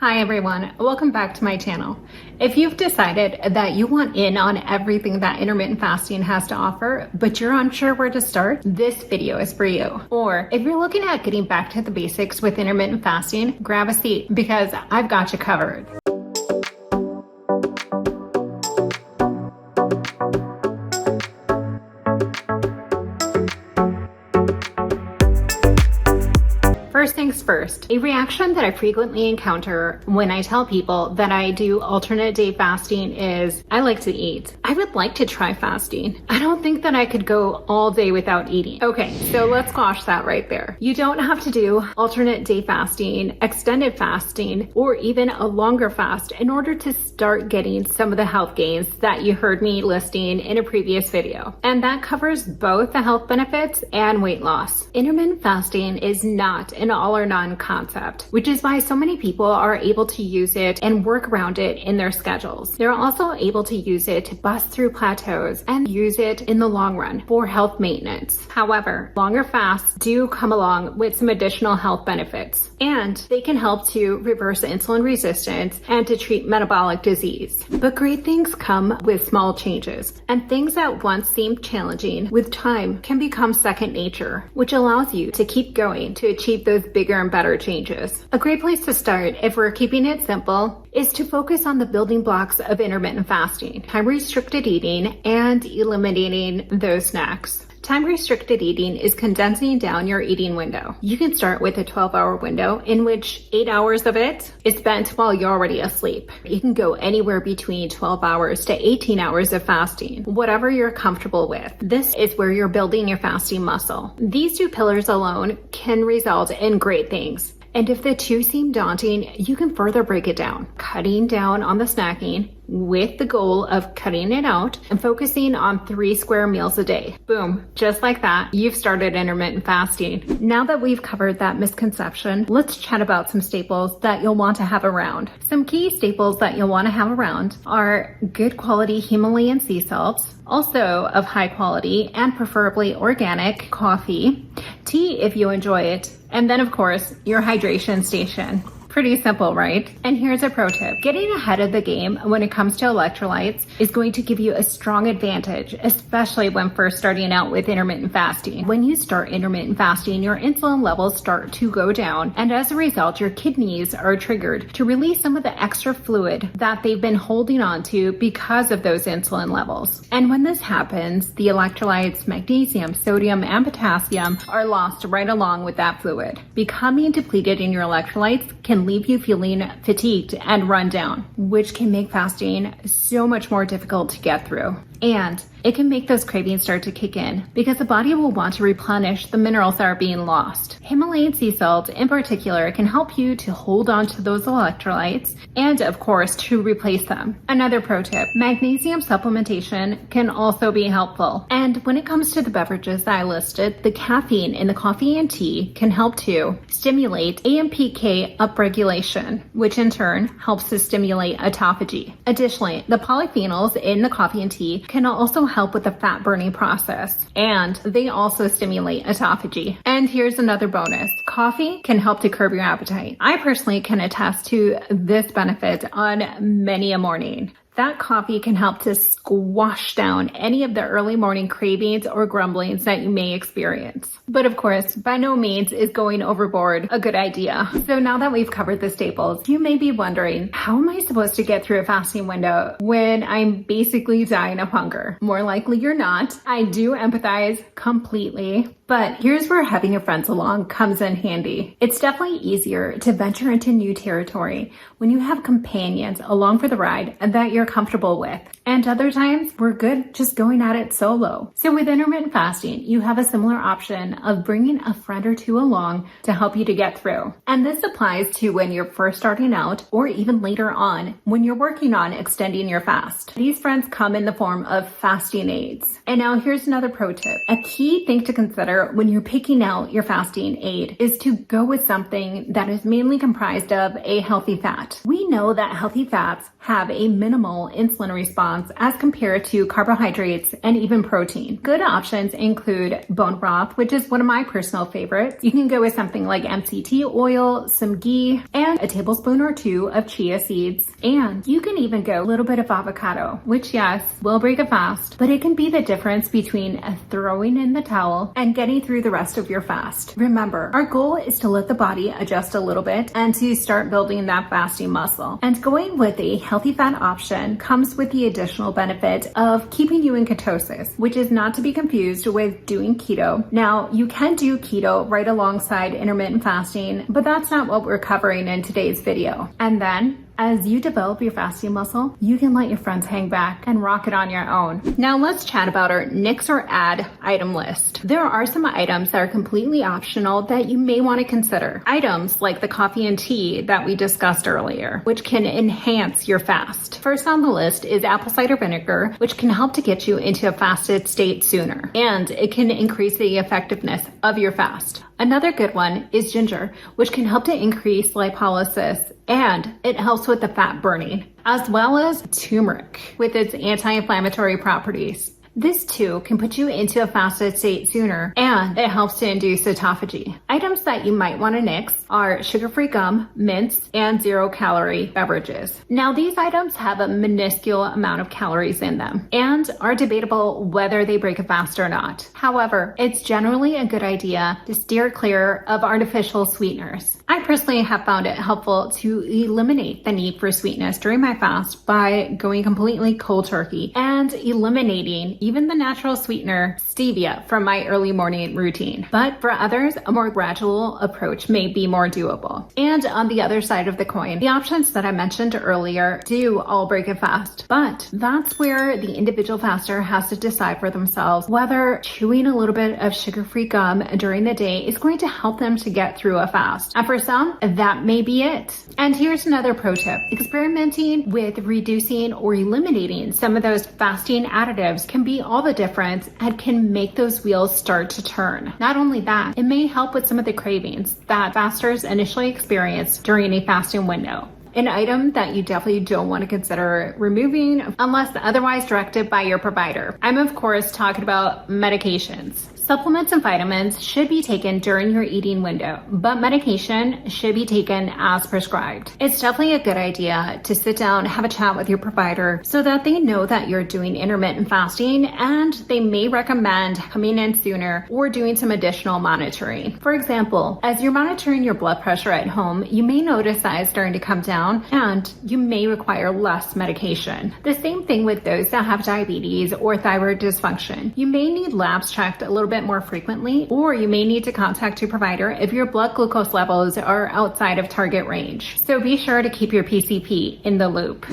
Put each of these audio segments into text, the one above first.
Hi everyone, welcome back to my channel. If you've decided that you want in on everything that intermittent fasting has to offer, but you're unsure where to start, this video is for you. Or if you're looking at getting back to the basics with intermittent fasting, grab a seat because I've got you covered. First things first, a reaction that I frequently encounter when I tell people that I do alternate day fasting is, I like to eat. I would like to try fasting. I don't think that I could go all day without eating. Okay, so let's squash that right there. You don't have to do alternate day fasting, extended fasting, or even a longer fast in order to start getting some of the health gains that you heard me listing in a previous video. And that covers both the health benefits and weight loss. Intermittent fasting is not an all or none concept, which is why so many people are able to use it and work around it in their schedules. They're also able to use it to bust through plateaus and use it in the long run for health maintenance. However, longer fasts do come along with some additional health benefits, and they can help to reverse insulin resistance and to treat metabolic disease. But great things come with small changes, and things that once seemed challenging with time can become second nature, which allows you to keep going to achieve those bigger and better changes. A great place to start, if we're keeping it simple, is to focus on the building blocks of intermittent fasting: time-restricted eating and eliminating those snacks. Time-restricted eating is condensing down your eating window. You can start with a 12-hour window in which 8 hours of it is spent while you're already asleep. You can go anywhere between 12 hours to 18 hours of fasting, whatever you're comfortable with. This is where you're building your fasting muscle. These two pillars alone can result in great things. And if the two seem daunting, you can further break it down, cutting down on the snacking with the goal of cutting it out and focusing on 3 square meals a day. Boom, just like that, you've started intermittent fasting. Now that we've covered that misconception, let's chat about some staples that you'll want to have around. Some key staples that you'll want to have around are good quality Himalayan sea salts, also of high quality and preferably organic coffee, tea if you enjoy it, and then of course, your hydration station. Pretty simple, right? And here's a pro tip. Getting ahead of the game when it comes to electrolytes is going to give you a strong advantage, especially when first starting out with intermittent fasting. When you start intermittent fasting, your insulin levels start to go down, and as a result, your kidneys are triggered to release some of the extra fluid that they've been holding on to because of those insulin levels. And when this happens, the electrolytes, magnesium, sodium, and potassium are lost right along with that fluid. Becoming depleted in your electrolytes can leave you feeling fatigued and run down, which can make fasting so much more difficult to get through. And it can make those cravings start to kick in because the body will want to replenish the minerals that are being lost. Himalayan sea salt in particular can help you to hold on to those electrolytes and of course to replace them. Another pro tip, magnesium supplementation can also be helpful. And when it comes to the beverages that I listed, the caffeine in the coffee and tea can help to stimulate AMPK upregulation, which in turn helps to stimulate autophagy. Additionally, the polyphenols in the coffee and tea can also help with the fat burning process, and they also stimulate autophagy. And here's another bonus. Coffee can help to curb your appetite. I personally can attest to this benefit on many a morning. That coffee can help to squash down any of the early morning cravings or grumblings that you may experience. But of course, by no means is going overboard a good idea. So now that we've covered the staples, you may be wondering, how am I supposed to get through a fasting window when I'm basically dying of hunger? More likely you're not. I do empathize completely. But here's where having your friends along comes in handy. It's definitely easier to venture into new territory when you have companions along for the ride that you're comfortable with. And other times, we're good just going at it solo. So with intermittent fasting, you have a similar option of bringing a friend or two along to help you to get through. And this applies to when you're first starting out or even later on when you're working on extending your fast. These friends come in the form of fasting aids. And now here's another pro tip. A key thing to consider when you're picking out your fasting aid is to go with something that is mainly comprised of a healthy fat. We know that healthy fats have a minimal insulin response pounds as compared to carbohydrates and even protein. Good options include bone broth, which is one of my personal favorites. You can go with something like MCT oil, some ghee, and a tablespoon or two of chia seeds. And you can even go a little bit of avocado, which yes, will break a fast, but it can be the difference between throwing in the towel and getting through the rest of your fast. Remember, our goal is to let the body adjust a little bit and to start building that fasting muscle. And going with a healthy fat option comes with the additional benefit of keeping you in ketosis, which is not to be confused with doing keto. Now, you can do keto right alongside intermittent fasting, but that's not what we're covering in today's video. And then, as you develop your fasting muscle, you can let your friends hang back and rock it on your own. Now let's chat about our nix or add item list. There are some items that are completely optional that you may want to consider. Items like the coffee and tea that we discussed earlier, which can enhance your fast. First on the list is apple cider vinegar, which can help to get you into a fasted state sooner, and it can increase the effectiveness of your fast. Another good one is ginger, which can help to increase lipolysis, and it helps with the fat burning, as well as turmeric with its anti-inflammatory properties. This too can put you into a fasted state sooner, and it helps to induce autophagy. Items that you might want to nix are sugar-free gum, mints, and zero-calorie beverages. Now these items have a minuscule amount of calories in them and are debatable whether they break a fast or not. However, it's generally a good idea to steer clear of artificial sweeteners. I personally have found it helpful to eliminate the need for sweetness during my fast by going completely cold turkey and eliminating even the natural sweetener stevia from my early morning routine. But for others, a more gradual approach may be more doable. And on the other side of the coin, the options that I mentioned earlier do all break a fast, but that's where the individual faster has to decide for themselves whether chewing a little bit of sugar-free gum during the day is going to help them to get through a fast. And for some, that may be it. And here's another pro tip. Experimenting with reducing or eliminating some of those fasting additives can be all the difference and can make those wheels start to turn. Not only that, it may help with some of the cravings that fasters initially experience during a fasting window. An item that you definitely don't want to consider removing unless otherwise directed by your provider. I'm of course talking about medications. Supplements and vitamins should be taken during your eating window, but medication should be taken as prescribed. It's definitely a good idea to sit down, have a chat with your provider so that they know that you're doing intermittent fasting, and they may recommend coming in sooner or doing some additional monitoring. For example, as you're monitoring your blood pressure at home, you may notice that it's starting to come down and you may require less medication. The same thing with those that have diabetes or thyroid dysfunction. You may need labs checked a little bit more frequently, or you may need to contact your provider if your blood glucose levels are outside of target range. So be sure to keep your PCP in the loop.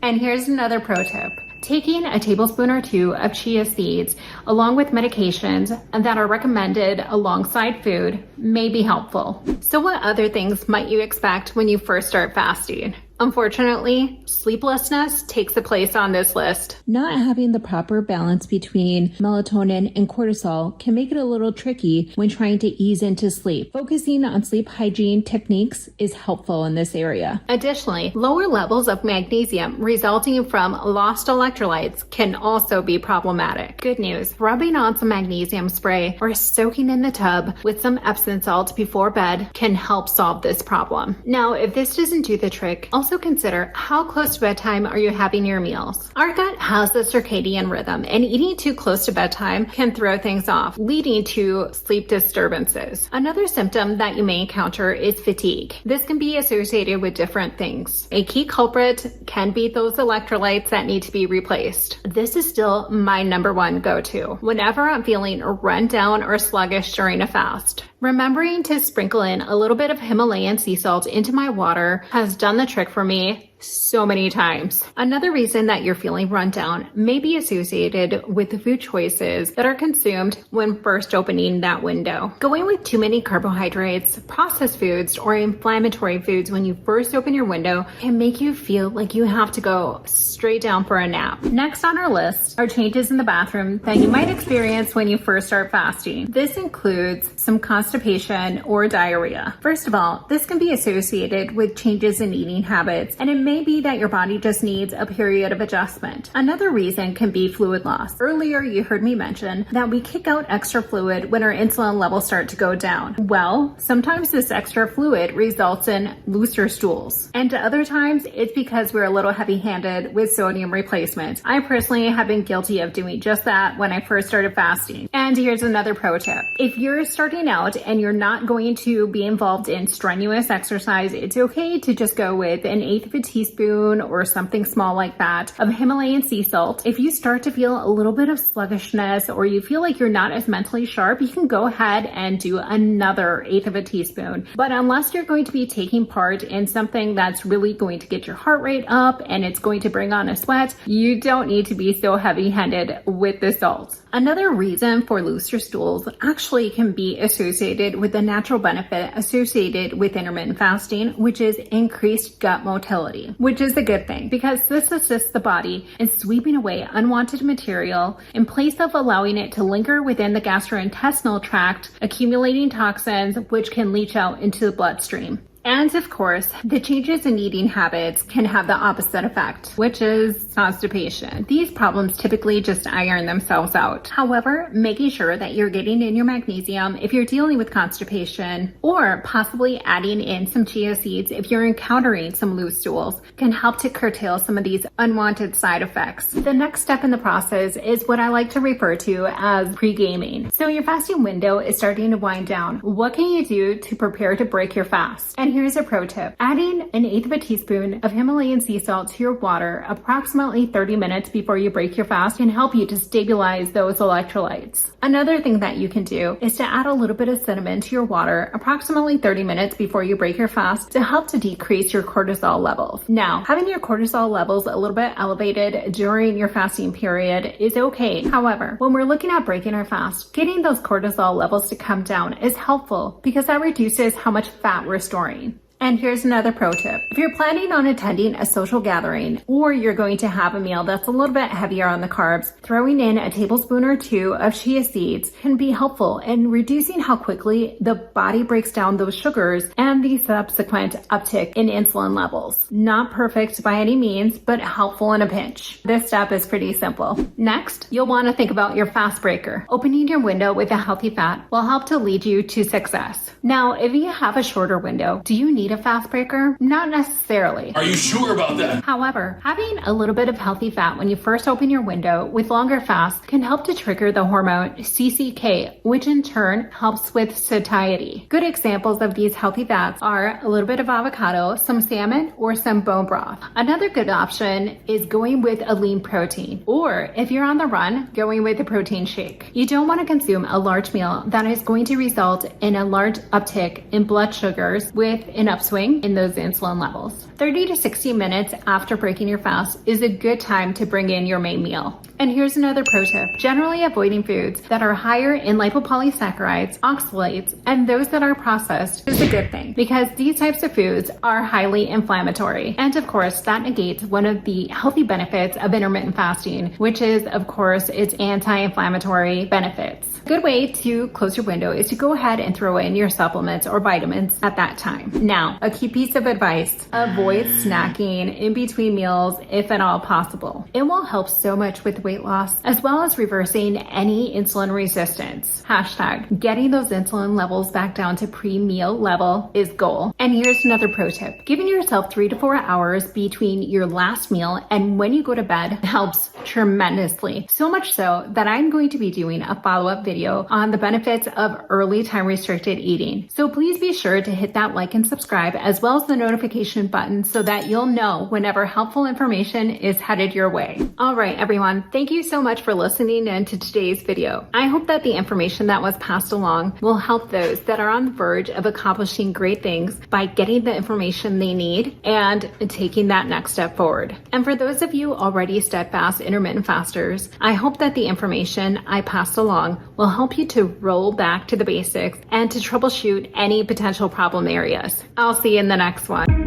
And here's another pro tip. Taking a tablespoon or two of chia seeds along with medications that are recommended alongside food may be helpful. So what other things might you expect when you first start fasting? Unfortunately, sleeplessness takes the place on this list. Not having the proper balance between melatonin and cortisol can make it a little tricky when trying to ease into sleep. Focusing on sleep hygiene techniques is helpful in this area. Additionally, lower levels of magnesium resulting from lost electrolytes can also be problematic. Good news, rubbing on some magnesium spray or soaking in the tub with some Epsom salt before bed can help solve this problem. Now, if this doesn't do the trick, also consider how close to bedtime are you having your meals. Our gut has a circadian rhythm, and eating too close to bedtime can throw things off, leading to sleep disturbances. Another symptom that you may encounter is fatigue. This can be associated with different things. A key culprit can be those electrolytes that need to be replaced. This is still my number one go-to whenever I'm feeling run down or sluggish during a fast. Remembering to sprinkle in a little bit of Himalayan sea salt into my water has done the trick for me so many times. Another reason that you're feeling run down may be associated with the food choices that are consumed when first opening that window. Going with too many carbohydrates, processed foods, or inflammatory foods when you first open your window can make you feel like you have to go straight down for a nap. Next on our list are changes in the bathroom that you might experience when you first start fasting. This includes some constipation or diarrhea. First of all, this can be associated with changes in eating habits, and it may be that your body just needs a period of adjustment. Another reason can be fluid loss. Earlier, you heard me mention that we kick out extra fluid when our insulin levels start to go down. Well, sometimes this extra fluid results in looser stools, and other times it's because we're a little heavy-handed with sodium replacement. I personally have been guilty of doing just that when I first started fasting. And here's another pro tip. If you're starting out and you're not going to be involved in strenuous exercise, it's okay to just go with an eighth of a teaspoon or something small like that of Himalayan sea salt. If you start to feel a little bit of sluggishness or you feel like you're not as mentally sharp, you can go ahead and do another eighth of a teaspoon. But unless you're going to be taking part in something that's really going to get your heart rate up and it's going to bring on a sweat, you don't need to be so heavy-handed with the salt. Another reason for looser stools actually can be associated with the natural benefit associated with intermittent fasting, which is increased gut motility, which is a good thing because this assists the body in sweeping away unwanted material in place of allowing it to linger within the gastrointestinal tract, accumulating toxins which can leach out into the bloodstream. And of course, the changes in eating habits can have the opposite effect, which is constipation. These problems typically just iron themselves out. However, making sure that you're getting in your magnesium if you're dealing with constipation, or possibly adding in some chia seeds if you're encountering some loose stools, can help to curtail some of these unwanted side effects. The next step in the process is what I like to refer to as pre-gaming. So your fasting window is starting to wind down. What can you do to prepare to break your fast? And here's a pro tip. Adding an eighth of a teaspoon of Himalayan sea salt to your water approximately 30 minutes before you break your fast can help you to stabilize those electrolytes. Another thing that you can do is to add a little bit of cinnamon to your water approximately 30 minutes before you break your fast to help to decrease your cortisol levels. Now, having your cortisol levels a little bit elevated during your fasting period is okay. However, when we're looking at breaking our fast, getting those cortisol levels to come down is helpful because that reduces how much fat we're storing. And here's another pro tip. If you're planning on attending a social gathering or you're going to have a meal that's a little bit heavier on the carbs, throwing in a tablespoon or two of chia seeds can be helpful in reducing how quickly the body breaks down those sugars and the subsequent uptick in insulin levels. Not perfect by any means, but helpful in a pinch. This step is pretty simple. Next, you'll want to think about your fast breaker. Opening your window with a healthy fat will help to lead you to success. Now, if you have a shorter window, do you need a fast breaker? Not necessarily. Are you sure about that? However, having a little bit of healthy fat when you first open your window with longer fasts can help to trigger the hormone CCK, which in turn helps with satiety. Good examples of these healthy fats are a little bit of avocado, some salmon, or some bone broth. Another good option is going with a lean protein, or if you're on the run, going with a protein shake. You don't want to consume a large meal that is going to result in a large uptick in blood sugars with an upswing in those insulin levels. 30 to 60 minutes after breaking your fast is a good time to bring in your main meal. And here's another pro tip. Generally avoiding foods that are higher in lipopolysaccharides, oxalates, and those that are processed is a good thing because these types of foods are highly inflammatory. And of course, that negates one of the healthy benefits of intermittent fasting, which is, of course, its anti-inflammatory benefits. A good way to close your window is to go ahead and throw in your supplements or vitamins at that time. Now, a key piece of advice, avoid snacking in between meals if at all possible. It will help so much with weight loss as well as reversing any insulin resistance. Hashtag getting those insulin levels back down to pre-meal level is goal. And here's another pro tip. Giving yourself 3 to 4 hours between your last meal and when you go to bed helps tremendously. So much so that I'm going to be doing a follow-up video on the benefits of early time-restricted eating. So please be sure to hit that like and subscribe, as well as the notification button, so that you'll know whenever helpful information is headed your way. All right, everyone, thank you so much for listening in to today's video. I hope that the information that was passed along will help those that are on the verge of accomplishing great things by getting the information they need and taking that next step forward. And for those of you already steadfast intermittent fasters, I hope that the information I passed along will help you to roll back to the basics and to troubleshoot any potential problem areas. I'll see you in the next one.